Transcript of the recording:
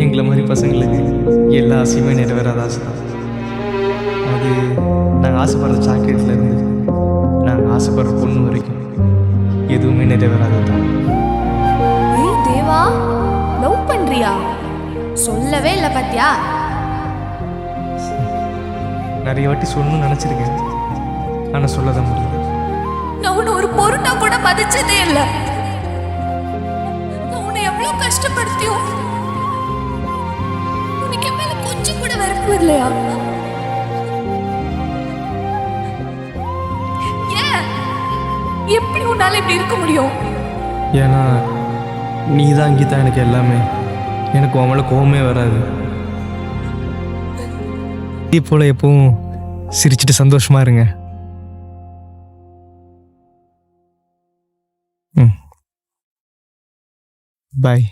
எங்களை மாதிரி பசங்களுக்கு எல்லா ஆசையுமே நிறைவேறாத ஆசை தான். அது நாங்கள் ஆசைப்படுற சாக்லேட்லேருந்து நாங்கள் ஆசைப்படுற பொண்ணு வரைக்கும் எதுவுமே நிறைவேறாது தான். ஏய் தேவா, லவ் பண்றியா? சொல்லவே இல்லை பாத்தியா? நிறைய வாட்டி சொல்லணும்னு நினச்சிருக்கேன், ஆனால் சொல்லதான் முடியல. நான் உன்னை ஒரு பொருட்டா கூட மதிச்சதே இல்லை. நான் உன்னை எவ்வளவு கஷ்டப்படுத்தியும் உனக்கு என் மேல கொஞ்சம் கூட வெறுப்பு இல்லையா? ஏன் எப்படி உன்னால இப்படி இருக்க முடியும்? ஏன்னா நீ தான் கீதா எனக்கு எல்லாமே. எனக்கு உன் மேலே கோவமே வராது. இதே போல் எப்பவும் சிரிச்சிட்டு சந்தோஷமா இருங்க. பாய்.